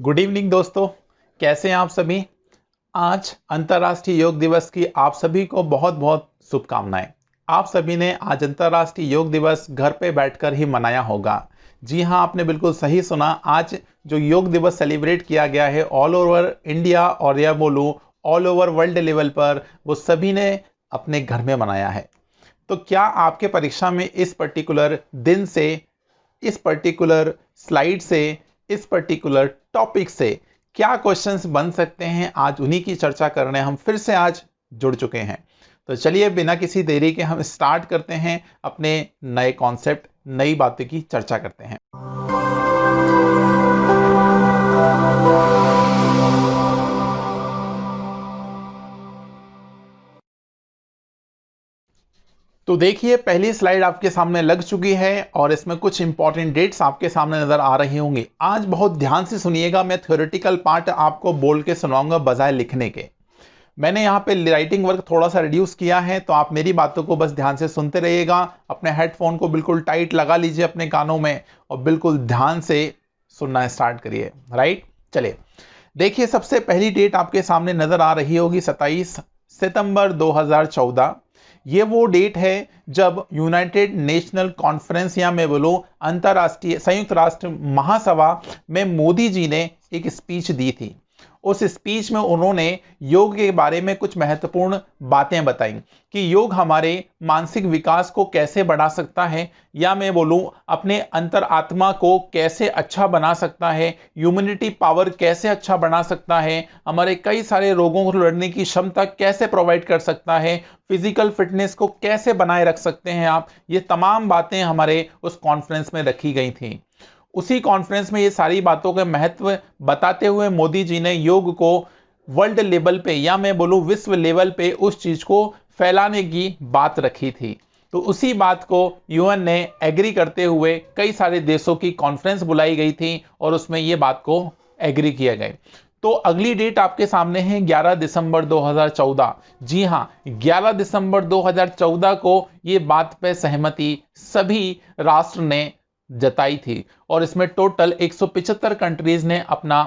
Good evening दोस्तों, कैसे हैं आप सभी। आज अंतर्राष्ट्रीय योग दिवस की आप सभी को बहुत बहुत शुभकामनाएं। आप सभी ने आज अंतर्राष्ट्रीय योग दिवस घर पे बैठकर ही मनाया होगा। जी हाँ, आपने बिल्कुल सही सुना। आज जो योग दिवस सेलिब्रेट किया गया है ऑल ओवर इंडिया और या बोलूं ऑल ओवर वर्ल्ड लेवल पर, वो सभी ने अपने घर में मनाया है। तो क्या आपके परीक्षा में इस पर्टिकुलर दिन से, इस पर्टिकुलर स्लाइड से, इस पर्टिकुलर टॉपिक से क्या क्वेश्चंस बन सकते हैं, आज उन्हीं की चर्चा करने हम फिर से आज जुड़ चुके हैं। तो चलिए बिना किसी देरी के हम स्टार्ट करते हैं, अपने नए कॉन्सेप्ट, नई बातों की चर्चा करते हैं। तो देखिए, पहली स्लाइड आपके सामने लग चुकी है और इसमें कुछ इंपॉर्टेंट डेट्स आपके सामने नजर आ रही होंगी। आज बहुत ध्यान से सुनिएगा, मैं थ्योरेटिकल पार्ट आपको बोल के सुनाऊंगा बजाय लिखने के। मैंने यहाँ पे राइटिंग वर्क थोड़ा सा रिड्यूस किया है, तो आप मेरी बातों को बस ध्यान से सुनते रहिएगा। अपने हेडफोन को बिल्कुल टाइट लगा लीजिए अपने कानों में और बिल्कुल ध्यान से सुनना स्टार्ट करिए। राइट, चलिए देखिए, सबसे पहली डेट आपके सामने नजर आ रही होगी 27 सितंबर 2014। ये वो डेट है जब यूनाइटेड नेशनल कॉन्फ्रेंस या मैं बोलूं अंतरराष्ट्रीय संयुक्त राष्ट्र महासभा में मोदी जी ने एक स्पीच दी थी। उस स्पीच में उन्होंने योग के बारे में कुछ महत्वपूर्ण बातें बताई कि योग हमारे मानसिक विकास को कैसे बढ़ा सकता है, या मैं बोलूं अपने अंतरात्मा को कैसे अच्छा बना सकता है, ह्यूमैनिटी पावर कैसे अच्छा बना सकता है, हमारे कई सारे रोगों को लड़ने की क्षमता कैसे प्रोवाइड कर सकता है, फिजिकल फिटनेस को कैसे बनाए रख सकते हैं आप। ये तमाम बातें हमारे उस कॉन्फ्रेंस में रखी गई थी। उसी कॉन्फ्रेंस में ये सारी बातों के महत्व बताते हुए मोदी जी ने योग को वर्ल्ड लेवल पे या मैं बोलूं विश्व लेवल पे उस चीज को फैलाने की बात रखी थी। तो उसी बात को यूएन ने एग्री करते हुए कई सारे देशों की कॉन्फ्रेंस बुलाई गई थी और उसमें ये बात को एग्री किया गया। तो अगली डेट आपके सामने है 11 दिसंबर 2014। जी हां, 11 दिसंबर 2014 को ये बात पे सहमति सभी राष्ट्र ने जताई थी और इसमें टोटल 175 कंट्रीज ने अपना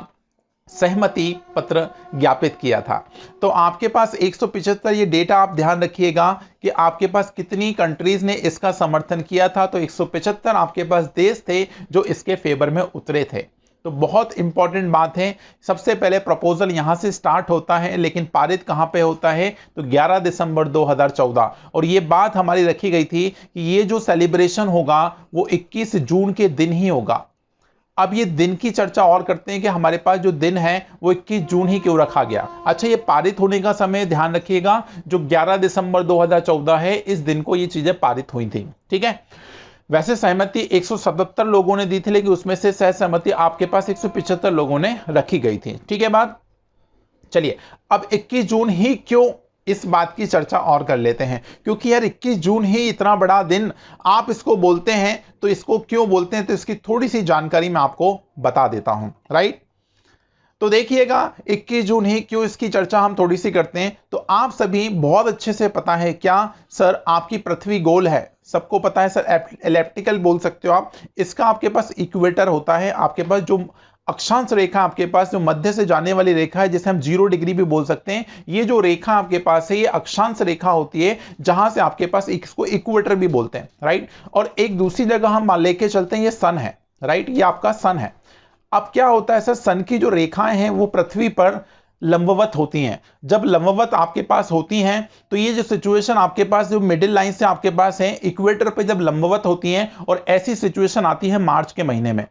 सहमति पत्र ज्ञापित किया था। तो आपके पास 175, ये डेटा आप ध्यान रखिएगा कि आपके पास कितनी कंट्रीज ने इसका समर्थन किया था। तो 175 आपके पास देश थे जो इसके फेवर में उतरे थे। तो बहुत इंपॉर्टेंट बात है। सबसे पहले प्रपोजल यहां से स्टार्ट होता है, लेकिन पारित कहां पे होता है, तो 11 दिसंबर 2014। और ये बात हमारी रखी गई थी कि ये जो सेलिब्रेशन होगा वो 21 जून के दिन ही होगा। अब ये दिन की चर्चा और करते हैं कि हमारे पास जो दिन है वो 21 जून ही क्यों रखा गया। अच्छा, ये पारित होने का समय ध्यान रखिएगा, जो 11 दिसंबर 2014 है, इस दिन को ये चीजें पारित हुई थी। ठीक है, वैसे सहमति 177 लोगों ने दी थी, लेकिन उसमें से सहमति आपके पास 175 लोगों ने रखी गई थी। ठीक है बात। चलिए, अब 21 जून ही क्यों, इस बात की चर्चा और कर लेते हैं। क्योंकि यार 21 जून ही इतना बड़ा दिन आप इसको बोलते हैं, तो इसको क्यों बोलते हैं, तो इसकी थोड़ी सी जानकारी मैं आपको बता देता हूं। राइट, तो देखिएगा 21 जून ही क्यों, इसकी चर्चा हम थोड़ी सी करते हैं। तो आप सभी बहुत अच्छे से पता है क्या सर, आपकी पृथ्वी गोल है, सबको पता है सर, एलिप्टिकल बोल सकते हो आप। इसका आपके पास इक्वेटर होता है, आपके पास जो अक्षांश रेखा आपके पास जो मध्य से जाने वाली रेखा है, जिसे हम 0 डिग्री भी बोल सकते हैं, ये जो रेखा आपके पास है ये अक्षांश रेखा होती है, जहां से आपके पास इसको इक्वेटर भी बोलते हैं। राइट, और एक दूसरी जगह हम लेके चलते हैं, ये सन है। राइट, ये आपका सन है। अब क्या होता है सर, सन की जो रेखाएं हैं वो पृथ्वी पर लंबवत होती हैं। जब लंबवत आपके पास होती हैं, तो ये जो सिचुएशन आपके पास जो मिडिल लाइन से आपके पास है इक्वेटर पे जब लंबवत होती हैं, और ऐसी सिचुएशन आती है मार्च के महीने में।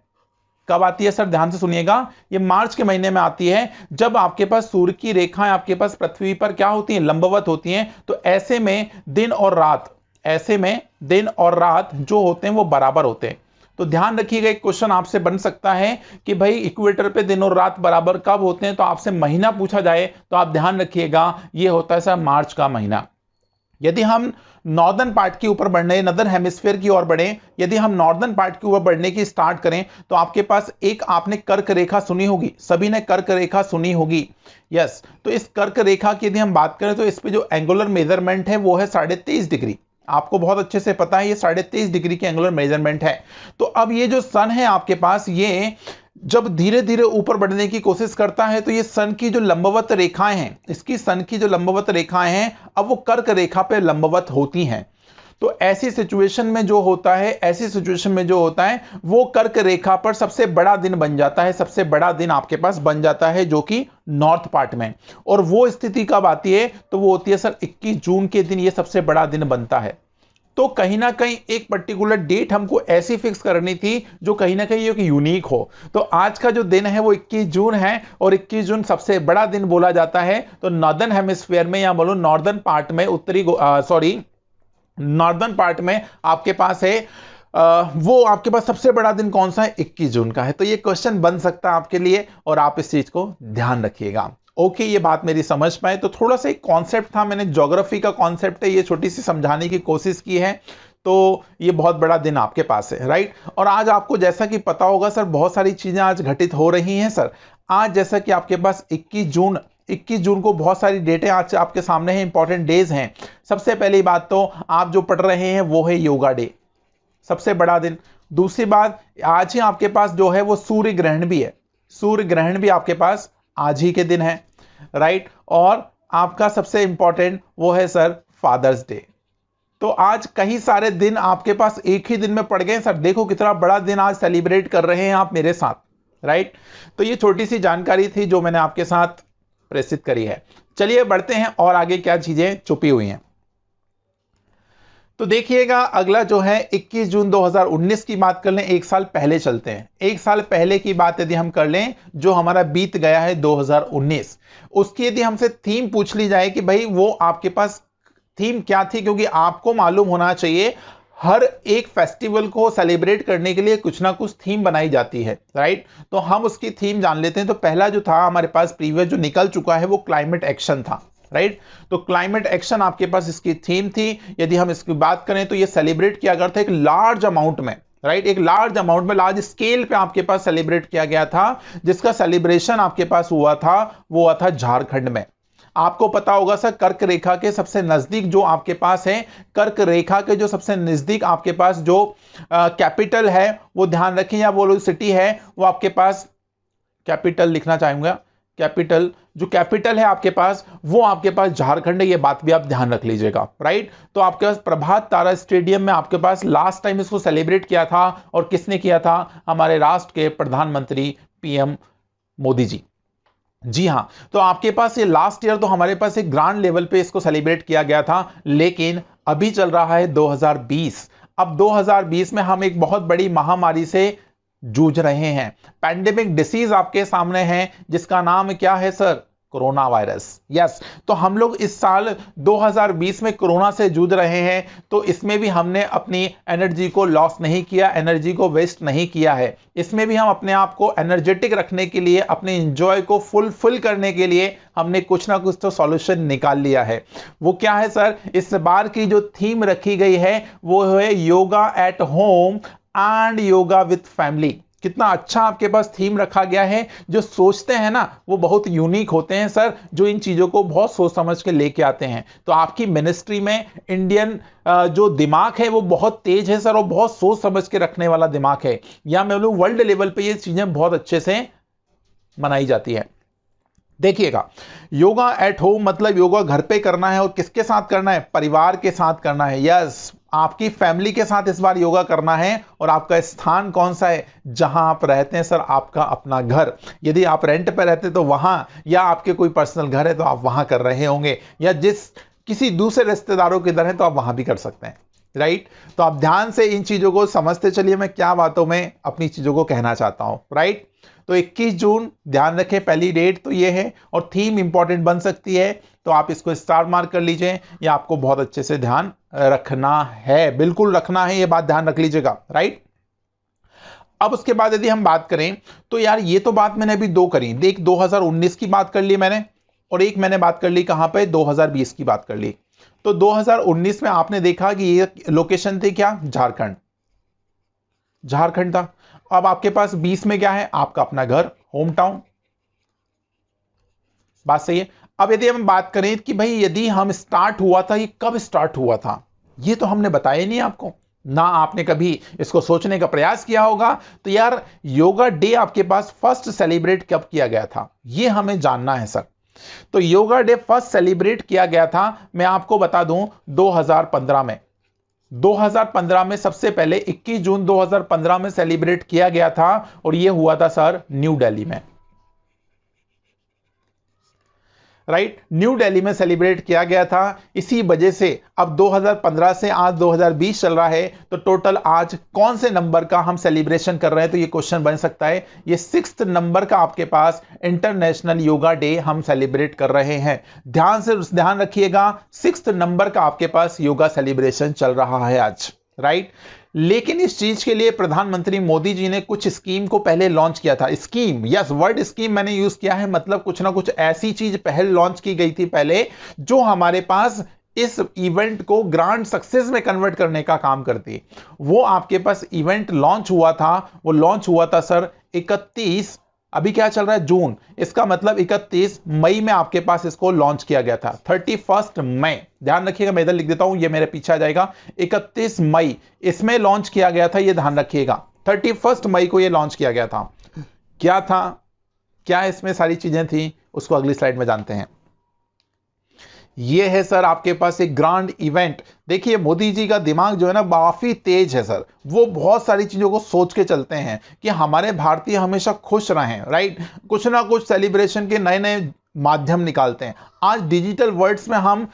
कब आती है सर, ध्यान से सुनिएगा, ये मार्च के महीने में आती है, जब आपके पास सूर्य की रेखाएं आपके पास पृथ्वी पर क्या होती हैं, लंबवत होती हैं। तो ऐसे में दिन और रात, ऐसे में दिन और रात जो होते हैं वो बराबर होते हैं। तो ध्यान रखिएगा, एक क्वेश्चन आपसे बन सकता है कि भाई इक्वेटर पे दिन और रात बराबर कब होते हैं, तो आपसे महीना पूछा जाए तो आप ध्यान रखिएगा ये होता है सर मार्च का महीना। यदि हम नॉर्दर्न पार्ट के ऊपर बढ़ने, नॉर्दर्न हेमिस्फीयर की ओर बढ़े, यदि हम नॉर्दर्न पार्ट के ऊपर बढ़ने की स्टार्ट करें, तो आपके पास एक आपने कर्क रेखा सुनी होगी, सभी ने कर्क रेखा सुनी होगी। यस, तो इस कर्क रेखा की यदि हम बात करें तो इस पे जो एंगुलर मेजरमेंट है वो है 23.5 डिग्री। आपको बहुत अच्छे से पता है ये 23.5 डिग्री की एंगुलर मेजरमेंट है। तो अब ये जो सन है आपके पास, ये जब धीरे धीरे ऊपर बढ़ने की कोशिश करता है तो ये सन की जो लंबवत रेखाएं हैं, इसकी सन की जो लंबवत रेखाएं हैं, अब वो कर्क रेखा पे लंबवत होती हैं। तो ऐसी सिचुएशन में जो होता है, ऐसी सिचुएशन में जो होता है, वो कर्क रेखा पर सबसे बड़ा दिन बन जाता है, सबसे बड़ा दिन आपके पास बन जाता है, जो कि नॉर्थ पार्ट में। और वो स्थिति कब आती है? तो वो होती है सर 21 जून के दिन ये सबसे बड़ा दिन बनता है। तो कहीं ना कहीं एक पर्टिकुलर डेट हमको ऐसी फिक्स करनी थी जो कहीं ना कहीं एक यूनिक हो। तो आज का जो दिन है वो 21 जून है, और 21 जून सबसे बड़ा दिन बोला जाता है। तो नॉर्दर्न हेमिस्फीयर में, या बोलो नॉर्दर्न पार्ट में, नॉर्दर्न पार्ट में आपके पास है वो आपके पास सबसे बड़ा दिन कौन सा है? 21 जून का है। तो ये क्वेश्चन बन सकता है आपके लिए, और आप इस चीज को ध्यान रखिएगा। ओके, ये बात मेरी समझ पाए। तो थोड़ा सा एक कॉन्सेप्ट था, मैंने ज्योग्राफी का कॉन्सेप्ट है ये छोटी सी समझाने की कोशिश की है। तो ये बहुत बड़ा दिन आपके पास है, राइट। और आज आपको जैसा कि पता होगा सर, बहुत सारी चीजें आज घटित हो रही हैं सर। आज जैसा कि आपके पास 21 जून को बहुत सारी डेटें आज आपके सामने हैं, इंपॉर्टेंट डेज हैं। सबसे पहली बात तो आप जो पढ़ रहे हैं वो है योगा डे, सबसे बड़ा दिन। दूसरी बात, आज ही आपके पास जो है वो सूर्य ग्रहण भी है, सूर्य ग्रहण भी आपके पास आज ही के दिन है, राइट। और आपका सबसे इंपॉर्टेंट वो है सर फादर्स डे। तो आज कई सारे दिन आपके पास एक ही दिन में पड़ गए सर। देखो कितना बड़ा दिन आज सेलिब्रेट कर रहे हैं आप मेरे साथ, राइट। तो ये छोटी सी जानकारी थी जो मैंने आपके साथ प्रेषित करी है। चलिए बढ़ते हैं और आगे क्या चीजें छुपी हुई हैं। तो देखिएगा अगला जो है 21 जून 2019 की बात कर लें, एक साल पहले चलते हैं। एक साल पहले की बात यदि हम कर लें, जो हमारा बीत गया है 2019, उसकी यदि हमसे थीम पूछ ली जाए कि भाई वो आपके पास थीम क्या थी, क्योंकि आपको मालूम होना चाहिए हर एक फेस्टिवल को सेलिब्रेट करने के लिए कुछ ना कुछ थीम बनाई जाती है, राइट। तो हम उसकी थीम जान लेते हैं। तो पहला जो था हमारे पास प्रीवियस जो निकल चुका है वो क्लाइमेट एक्शन था, राइट। तो क्लाइमेट एक्शन आपके पास इसकी थीम थी। यदि हम इसकी बात करें तो ये सेलिब्रेट किया गया था एक लार्ज अमाउंट में, राइट। एक लार्ज अमाउंट में, लार्ज स्केल पे आपके पास सेलिब्रेट किया गया था। जिसका सेलिब्रेशन आपके पास हुआ था वो हुआ था झारखंड में। आपको पता होगा सर, कर्क रेखा के सबसे नजदीक जो आपके पास है, कर्क रेखा के जो सबसे नजदीक आपके पास जो कैपिटल है, वो ध्यान रखें, या वो सिटी है, वो आपके पास कैपिटल लिखना चाहूंगा, कैपिटल जो कैपिटल है आपके पास वो आपके पास झारखंड है। ये बात भी आप ध्यान रख लीजिएगा, राइट। तो आपके पास प्रभात तारा स्टेडियम में आपके पास लास्ट टाइम इसको सेलिब्रेट किया था, और किसने किया था? हमारे राष्ट्र के प्रधानमंत्री पीएम मोदी जी। जी हाँ, तो आपके पास ये लास्ट ईयर तो हमारे पास एक ग्रांड लेवल पे इसको सेलिब्रेट किया गया था, लेकिन अभी चल रहा है 2020। अब 2020 में हम एक बहुत बड़ी महामारी से जूझ रहे हैं। पैंडेमिक डिसीज आपके सामने है, जिसका नाम क्या है सर? Corona virus. यस, तो हम लोग इस साल 2020 में कोरोना से जूझ रहे हैं। तो इसमें भी हमने अपनी एनर्जी को लॉस नहीं किया, एनर्जी को वेस्ट नहीं किया है। इसमें भी हम अपने आप को एनर्जेटिक रखने के लिए, अपने एंजॉय को फुलफिल करने के लिए हमने कुछ ना कुछ तो सॉल्यूशन निकाल लिया है। वो क्या है सर? इस बार की जो थीम रखी गई है वो है yoga at home and yoga with family. कितना अच्छा आपके पास थीम रखा गया है। जो सोचते हैं ना वो बहुत यूनिक होते हैं सर, जो इन चीजों को बहुत सोच समझ के लेके आते हैं। तो आपकी मिनिस्ट्री में इंडियन जो दिमाग है वो बहुत तेज है सर, और बहुत सोच समझ के रखने वाला दिमाग है। या मैं बोलूं वर्ल्ड लेवल पे ये चीजें बहुत अच्छे से मनाई जाती है। देखिएगा, योगा एट होम मतलब योगा घर पे करना है, और किसके साथ करना है? परिवार के साथ करना है। यस, आपकी फैमिली के साथ इस बार योगा करना है। और आपका स्थान कौन सा है? जहां आप रहते हैं सर, आपका अपना घर। यदि आप रेंट पे रहते तो वहां, या आपके कोई पर्सनल घर है तो आप वहां कर रहे होंगे, या जिस किसी दूसरे रिश्तेदारों के इधर है तो आप वहां भी कर सकते हैं, राइट। तो आप ध्यान से इन चीजों को समझते चलिए, मैं क्या बातों में अपनी चीजों को कहना चाहता हूं, राइट। तो 21 जून ध्यान रखें, पहली डेट तो ये है, और थीम इंपॉर्टेंट बन सकती है। तो आप इसको स्टार मार्क कर लीजिए, ये आपको बहुत अच्छे से ध्यान रखना है, बिल्कुल रखना है, ये बात ध्यान रख लीजिएगा, राइट। अब उसके बाद यदि हम बात करें तो यार ये तो बात मैंने अभी दो करी, देख 2019 की बात कर ली मैंने, और एक मैंने बात कर ली कहां पे? 2020 की बात कर ली। तो 2019 में आपने देखा कि ये लोकेशन थी क्या? झारखंड, झारखंड था। अब आपके पास 20 में क्या है? आपका अपना घर, होम टाउन। बात सही है। अब यदि हम बात करें कि भाई यदि हम स्टार्ट हुआ था, ये कब स्टार्ट हुआ था, ये तो हमने बताया नहीं आपको। ना आपने कभी इसको सोचने का प्रयास किया होगा। तो यार योगा डे आपके पास फर्स्ट सेलिब्रेट कब किया गया था, ये हमें जानना है सर। तो योगा डे फर्स्ट सेलिब्रेट किया गया था, मैं आपको बता दूं 2015 में। 2015 में सबसे पहले 21 जून 2015 में सेलिब्रेट किया गया था, और यह हुआ था सर न्यू दिल्ली में, राइट। न्यू दिल्ली में सेलिब्रेट किया गया था। इसी वजह से अब 2015 से आज 2020 चल रहा है, तो टोटल आज कौन से नंबर का हम सेलिब्रेशन कर रहे हैं, तो ये क्वेश्चन बन सकता है। ये 6th नंबर का आपके पास इंटरनेशनल योगा डे हम सेलिब्रेट कर रहे हैं। ध्यान रखिएगा, 6th नंबर का आपके पास योगा सेलिब्रेशन चल रहा है आज, राइट। लेकिन इस चीज के लिए प्रधानमंत्री मोदी जी ने कुछ स्कीम को पहले लॉन्च किया था। स्कीम, यस, वर्ड स्कीम मैंने यूज किया है, मतलब कुछ ना कुछ ऐसी चीज पहले लॉन्च की गई थी पहले, जो हमारे पास इस इवेंट को ग्रांड सक्सेस में कन्वर्ट करने का काम करती है। वो आपके पास इवेंट लॉन्च हुआ था, वो लॉन्च हुआ था सर 31, अभी क्या चल रहा है, जून, इसका मतलब 31 मई में आपके पास इसको लॉन्च किया गया था। 31 मई, ध्यान रखिएगा, मैं इधर लिख देता हूं, ये मेरे पीछे आ जाएगा। 31 मई इसमें लॉन्च किया गया था, ये ध्यान रखिएगा। 31 मई को ये लॉन्च किया गया था। क्या था, क्या इसमें सारी चीजें थी, उसको अगली स्लाइड में जानते हैं। ये है सर आपके पास एक ग्रांड इवेंट। देखिए मोदी जी का दिमाग जो है ना काफी तेज है सर, वो बहुत सारी चीजों को सोच के चलते हैं कि हमारे भारतीय हमेशा खुश रहें, राइट। कुछ ना कुछ सेलिब्रेशन के नए नए माध्यम निकालते हैं। आज डिजिटल वर्ल्ड्स में हम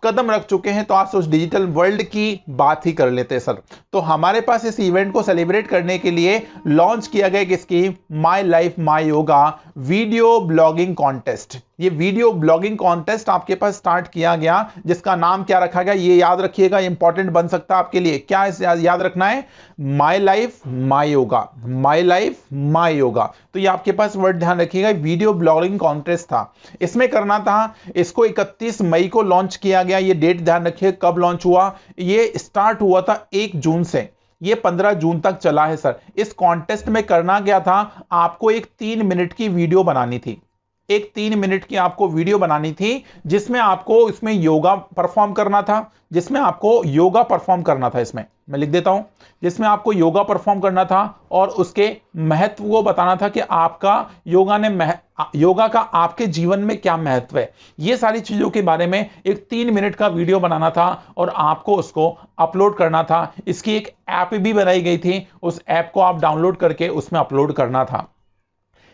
कदम रख चुके हैं, तो आज उस डिजिटल वर्ल्ड की बात ही कर लेते हैं सर। तो हमारे पास इस इवेंट को सेलिब्रेट करने के लिए लॉन्च किया गया एक scheme, my life my yoga video blogging contest. ये वीडियो ब्लॉगिंग कॉन्टेस्ट आपके पास स्टार्ट किया गया, जिसका नाम क्या रखा गया, ये याद रखिएगा, इंपॉर्टेंट बन सकता है आपके लिए। क्या याद रखना है, my life my yoga, my life my yoga. तो ये आपके पास वर्ड ध्यान रखिएगा, वीडियो ब्लॉगिंग कॉन्टेस्ट था, इसमें करना था। इसको 31 मई को लॉन्च किया गया, ये डेट ध्यान रखिए कब लॉन्च हुआ। ये स्टार्ट हुआ था 1 जून से, ये 15 जून तक चला है सर। इस कॉन्टेस्ट में करना क्या था, आपको एक 3 मिनट की वीडियो बनानी थी, एक 3 मिनट की आपको वीडियो बनानी थी, जिसमें आपको इसमें योगा परफॉर्म करना था, जिसमें आपको योगा परफॉर्म करना था। इसमें मैं लिख देता हूं, जिसमें आपको योगा परफॉर्म करना था और उसके महत्व को बताना था कि आपका योगा का आपके जीवन में क्या महत्व है। ये सारी चीजों के बारे में एक 3 मिनट का वीडियो बनाना था और आपको उसको अपलोड करना था। इसकी एक ऐप भी बनाई गई थी, उस ऐप को आप डाउनलोड करके उसमें अपलोड करना था।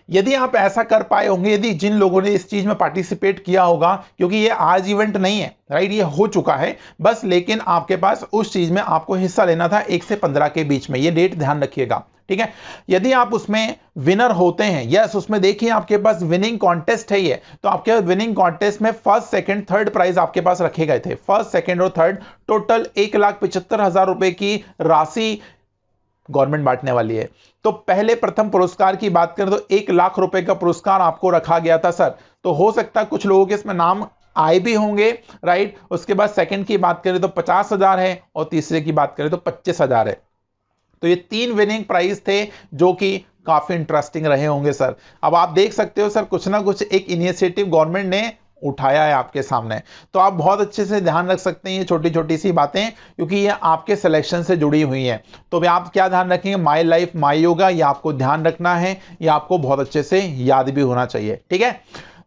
यदि आप ऐसा कर पाए होंगे, यदि जिन लोगों ने इस चीज में पार्टिसिपेट किया होगा, क्योंकि ये आज इवेंट नहीं है, राइट, ये हो चुका है बस, लेकिन आपके पास उस चीज में आपको हिस्सा लेना था 1 से 15 के बीच में, ये डेट ध्यान रखिएगा, ठीक है। यदि आप उसमें विनर होते हैं, यस, उसमें देखिए आपके पास विनिंग कॉन्टेस्ट है ये, तो आपके विनिंग कॉन्टेस्ट में फर्स्ट सेकंड थर्ड प्राइज आपके पास रखे गए थे। फर्स्ट सेकंड और थर्ड टोटल 1,75,000 रुपए की राशि गवर्नमेंट बांटने वाली है। तो पहले प्रथम पुरस्कार की बात करें तो 1 लाख रुपए का पुरस्कार आपको रखा गया था सर। तो हो सकता है कुछ लोगों के इसमें नाम आए भी होंगे, राइट। उसके बाद सेकंड की बात करें तो 50,000 है और तीसरे की बात करें तो 25,000 है। तो ये 3 विनिंग प्राइज थे जो कि काफी इंटरेस्टिंग रहे होंगे सर। अब आप देख सकते हो सर, कुछ ना कुछ एक इनिशिएटिव गवर्नमेंट ने उठाया है आपके सामने, तो आप बहुत अच्छे से ध्यान रख सकते हैं ये छोटी छोटी सी बातें, क्योंकि ये आपके सिलेक्शन से जुड़ी हुई हैं। तो आप क्या ध्यान रखेंगे, माय लाइफ माय योगा, ये आपको ध्यान रखना है, ये आपको बहुत अच्छे से याद भी होना चाहिए, ठीक है।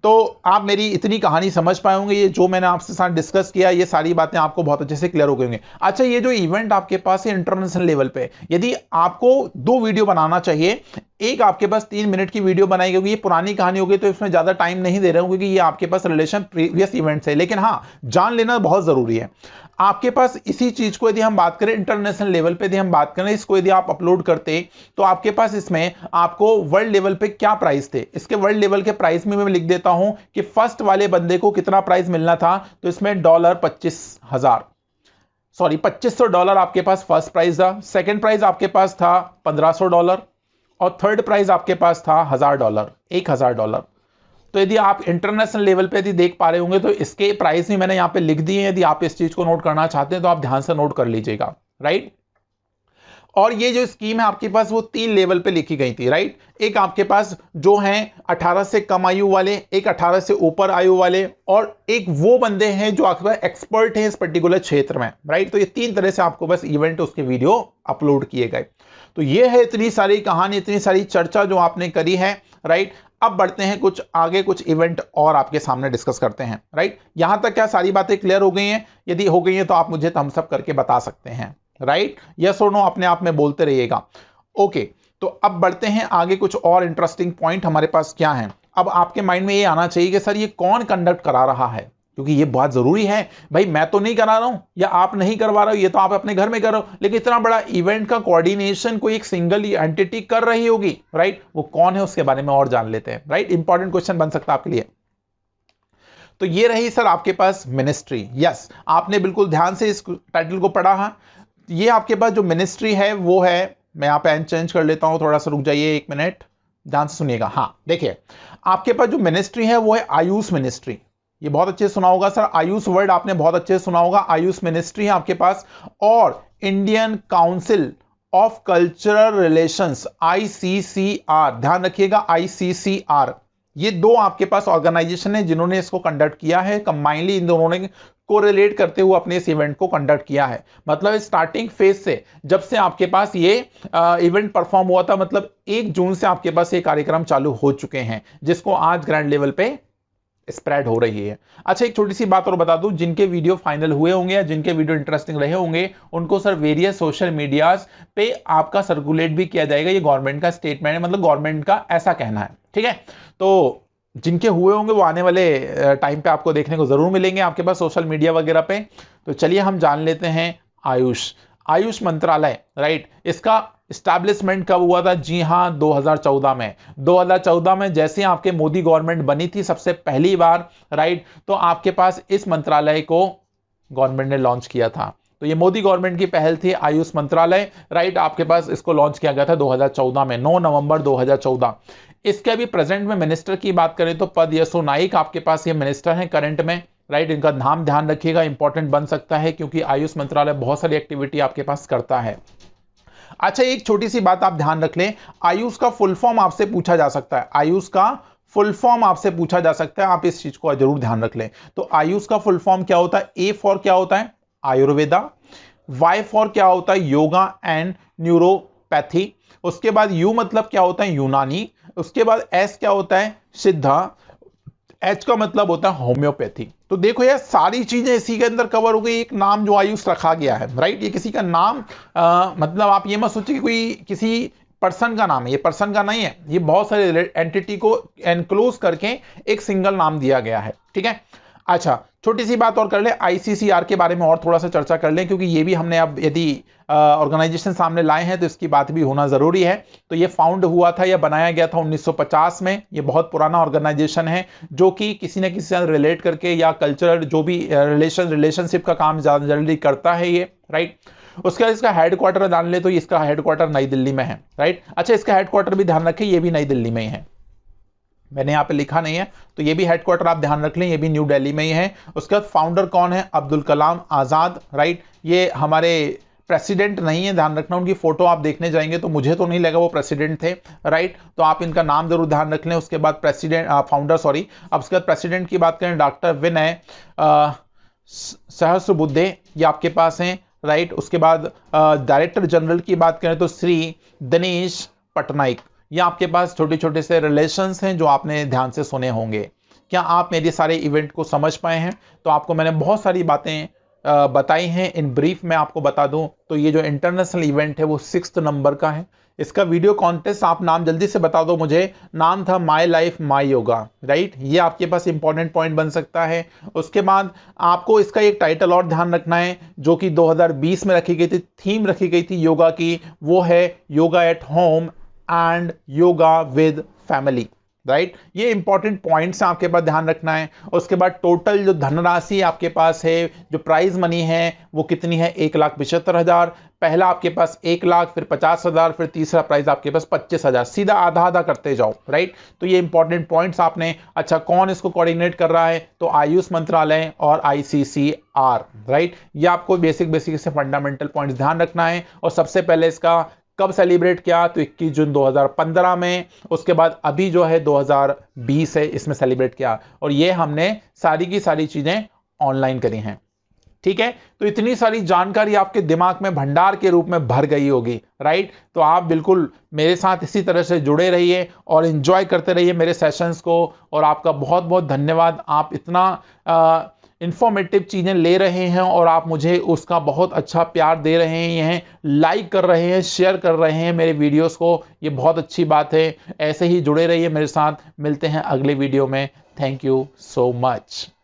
तो आप मेरी इतनी कहानी समझ पाए होंगे, ये जो मैंने आपसे साथ डिस्कस किया, ये सारी बातें आपको बहुत अच्छे से क्लियर हो गई होंगी। अच्छा, ये जो इवेंट आपके पास है इंटरनेशनल लेवल पे, यदि आपको 2 वीडियो बनाना चाहिए, एक आपके पास 3 मिनट की वीडियो बनाई, क्योंकि ये पुरानी कहानी होगी तो इसमें ज्यादा टाइम नहीं दे रहा हूं, क्योंकि ये आपके पास रिलेशन प्रीवियस इवेंट से, लेकिन हाँ जान लेना बहुत जरूरी है। आपके पास इसी चीज को यदि हम बात करें इंटरनेशनल लेवल पे, यदि हम बात करें इसको, यदि आप अपलोड करते तो आपके पास इसमें आपको वर्ल्ड लेवल पे क्या प्राइस थे, इसके वर्ल्ड लेवल के प्राइस में मैं लिख देता हूं कि फर्स्ट वाले बंदे को कितना प्राइस मिलना था। तो इसमें $2500 आपके पास फर्स्ट प्राइस था, सेकेंड प्राइस आपके पास था $1500 और थर्ड प्राइज आपके पास था $1000। तो यदि आप इंटरनेशनल लेवल पे यदि देख पा रहे होंगे तो इसके प्राइस भी मैंने यहां पे लिख दिए हैं, यदि आप इस चीज को नोट करना चाहते हैं तो आप ध्यान से नोट कर लीजिएगा, राइट। और ये जो स्कीम है आपके पास वो 3 लेवल पे लिखी गई थी, राइट। एक आपके पास जो है 18 से कम आयु वाले, एक 18 से ऊपर आयु वाले, और एक वो बंदे हैं जो आपके पास एक्सपर्ट हैं इस पर्टिकुलर क्षेत्र में, राइट। तो ये 3 तरह से आपको बस इवेंट उसके वीडियो अपलोड किए गए। तो ये है इतनी सारी कहानी, इतनी सारी चर्चा जो आपने करी है, राइट। अब बढ़ते हैं कुछ आगे, कुछ इवेंट और आपके सामने डिस्कस करते हैं, राइट। यहां तक क्या सारी बातें क्लियर हो गई हैं? यदि हो गई हैं तो आप मुझे थम्स अप करके बता सकते हैं, राइट। यस और नो अपने आप में बोलते रहिएगा। ओके, तो अब बढ़ते हैं आगे, कुछ और इंटरेस्टिंग पॉइंट हमारे पास क्या है। अब आपके माइंड में ये आना चाहिए कि सर ये कौन कंडक्ट करा रहा है, क्योंकि ये बहुत जरूरी है। भाई मैं तो नहीं करा रहा हूं या आप नहीं करवा रहे हो, ये तो आप अपने घर में कर रहे हो, लेकिन इतना बड़ा इवेंट का कोऑर्डिनेशन कोई एक सिंगल एंटिटी कर रही होगी, राइट। वो कौन है उसके बारे में और जान लेते हैं, राइट। इंपॉर्टेंट क्वेश्चन बन सकता है आपके लिए। तो ये रही सर आपके पास मिनिस्ट्री। यस, आपने बिल्कुल ध्यान से इस टाइटल को पढ़ा है। ये आपके पास जो मिनिस्ट्री है वो है, मैं यहाँ पे एंड चेंज कर लेता हूं, थोड़ा सा रुक जाइए 1 मिनट, ध्यान से सुनिएगा। हाँ देखिए, आपके पास जो मिनिस्ट्री है वो है आयुष मिनिस्ट्री। ये बहुत अच्छे से सुना होगा सर, आयुष वर्ड आपने बहुत अच्छे से सुना होगा। आयुष मिनिस्ट्री है आपके पास, और Indian council of cultural relations, ICCR, ध्यान रखिएगा ICCR, ये 2 आपके पास ऑर्गेनाइजेशन है जिन्होंने इसको कंडक्ट किया है। कंबाइनली इन दोनों ने कोरिलेट करते हुए अपने इस इवेंट को कंडक्ट किया है। मतलब स्टार्टिंग फेज से, जब से आपके पास ये इवेंट परफॉर्म हुआ था, मतलब 1 जून से आपके पास ये कार्यक्रम चालू हो चुके हैं, जिसको आज ग्रैंड लेवल पे स्प्रेड हो रही है। अच्छा, एक छोटी सी बात और बता दूं, जिनके वीडियो फाइनल हुए होंगे या जिनके वीडियो इंटरेस्टिंग रहे होंगे, उनको सर वेरियस सोशल मीडियाज पे आपका सर्कुलेट भी किया जाएगा। ये गवर्नमेंट का स्टेटमेंट है, मतलब गवर्नमेंट का ऐसा कहना है, ठीक है। तो जिनके हुए होंगे वो आने वाले टाइम पे आपको देखने को जरूर मिलेंगे आपके पास सोशल मीडिया वगैरह पे। तो चलिए हम जान लेते हैं आयुष मंत्रालय, राइट। इसका स्टैब्लिशमेंट कब हुआ था? जी हां, 2014 में। 2014 में जैसे आपके मोदी गवर्नमेंट बनी थी सबसे पहली बार, राइट, तो आपके पास इस मंत्रालय को गवर्नमेंट ने लॉन्च किया था। तो ये मोदी गवर्नमेंट की पहल थी, आयुष मंत्रालय, राइट। आपके पास इसको लॉन्च किया गया था 2014 में, 9 नवंबर 2014। इसके अभी प्रेजेंट में मिनिस्टर की बात करें तो पद यशो नाइक आपके पास ये मिनिस्टर हैं करंट में, राइट। इनका नाम ध्यान रखिएगा, इंपॉर्टेंट बन सकता है, क्योंकि आयुष मंत्रालय बहुत सारी एक्टिविटी आपके पास करता है। अच्छा, एक छोटी सी बात आप ध्यान रख लें, आयुष का फुल फॉर्म आपसे पूछा जा सकता है। आयुष का फुल फॉर्म आपसे पूछा जा सकता है, आप इस चीज को जरूर ध्यान रख लें। तो आयुष का फुल फॉर्म क्या होता है? ए फॉर क्या होता है? आयुर्वेदा। वाई फॉर क्या होता है? Yoga and neuropathy. उसके बाद यू मतलब क्या होता है? यूनानी। उसके बाद एस क्या होता है? सिद्धा। एच का मतलब होता है होम्योपैथी। तो देखो यार, सारी चीजें इसी के अंदर कवर हो गई। एक नाम जो आयुष रखा गया है, राइट, ये किसी का नाम मतलब आप ये मत सोचिए कि कोई किसी पर्सन का नाम है, ये पर्सन का नहीं है, ये बहुत सारे एंटिटी को एनक्लोज करके एक सिंगल नाम दिया गया है, ठीक है। अच्छा, छोटी सी बात और कर ले, ICCR के बारे में और थोड़ा सा चर्चा कर लें, क्योंकि ये भी हमने अब यदि ऑर्गेनाइजेशन सामने लाए हैं तो इसकी बात भी होना जरूरी है। तो ये फाउंड हुआ था या बनाया गया था 1950 में। ये बहुत पुराना ऑर्गेनाइजेशन है जो कि किसी न किसी से रिलेट करके या कल्चरल जो भी रिलेशनशिप का काम जल्दी करता है ये, राइट। उसके बाद इसका हेडक्वार्टर जान ले तो इसका हेडक्वार्टर नई दिल्ली में है, राइट। अच्छा, इसका हेडक्वार्टर भी ध्यान रखें, ये भी नई दिल्ली में ही है, मैंने यहाँ पे लिखा नहीं है, तो ये भी हेडक्वार्टर आप ध्यान रख लें, ये भी न्यू दिल्ली में ही है। उसके बाद फाउंडर कौन है? अब्दुल कलाम आजाद, राइट। ये हमारे प्रेसिडेंट नहीं है, ध्यान रखना। उनकी फोटो आप देखने जाएंगे तो मुझे तो नहीं लगा वो प्रेसिडेंट थे, राइट। तो आप इनका नाम जरूर ध्यान रख लें। उसके बाद प्रेसिडेंट फाउंडर सॉरी अब उसके बाद प्रेसिडेंट की बात करें, डॉक्टर विनय सहस्रबुद्धे, ये आपके पास हैं, राइट। उसके बाद डायरेक्टर जनरल की बात करें तो श्री दिनेश पटनायक। ये आपके पास छोटे छोटे से रिलेशंस हैं जो आपने ध्यान से सुने होंगे। क्या आप मेरे सारे इवेंट को समझ पाए हैं? तो आपको मैंने बहुत सारी बातें बताई हैं। इन ब्रीफ में आपको बता दूं तो ये जो इंटरनेशनल इवेंट है वो 6 नंबर का है। इसका वीडियो कॉन्टेस्ट, आप नाम जल्दी से बता दो मुझे। नाम था my life my yoga, right. ये आपके पास इंपॉर्टेंट पॉइंट बन सकता है। उसके बाद आपको इसका एक टाइटल और ध्यान रखना है जो कि 2020 में रखी गई थी, थीम रखी गई थी योगा की, वो है yoga at home and yoga with family, right. ये इंपॉर्टेंट पॉइंट्स हैं, आपके पास ध्यान रखना है। उसके बाद टोटल जो धनराशि आपके पास है, जो प्राइज मनी है वो कितनी है, 1,75,000। पहला आपके पास 1,00,000, फिर 50,000, फिर तीसरा प्राइज आपके पास 25,000। सीधा आधा आधा करते जाओ, राइट। तो ये इंपॉर्टेंट पॉइंट्स आपने, अच्छा कौन इसको कोऑर्डिनेट कर रहा है, तो आयुष मंत्रालय और ICCR, राइट। ये आपको बेसिक से फंडामेंटल पॉइंट्स ध्यान रखना है। और सबसे पहले इसका कब सेलिब्रेट किया, तो 21 जून 2015 में। उसके बाद अभी जो है 2020 है, इसमें सेलिब्रेट किया। और ये हमने सारी की सारी चीजें ऑनलाइन करी हैं, ठीक है। तो इतनी सारी जानकारी आपके दिमाग में भंडार के रूप में भर गई होगी, राइट। तो आप बिल्कुल मेरे साथ इसी तरह से जुड़े रहिए और एंजॉय करते रहिए मेरे सेशंस को। और आपका बहुत बहुत धन्यवाद, आप इतना इंफॉर्मेटिव चीजें ले रहे हैं और आप मुझे उसका बहुत अच्छा प्यार दे रहे हैं, लाइक कर रहे हैं, शेयर कर रहे हैं मेरे वीडियोस को। ये बहुत अच्छी बात है। ऐसे ही जुड़े रहिए मेरे साथ। मिलते हैं अगले वीडियो में। Thank you so much.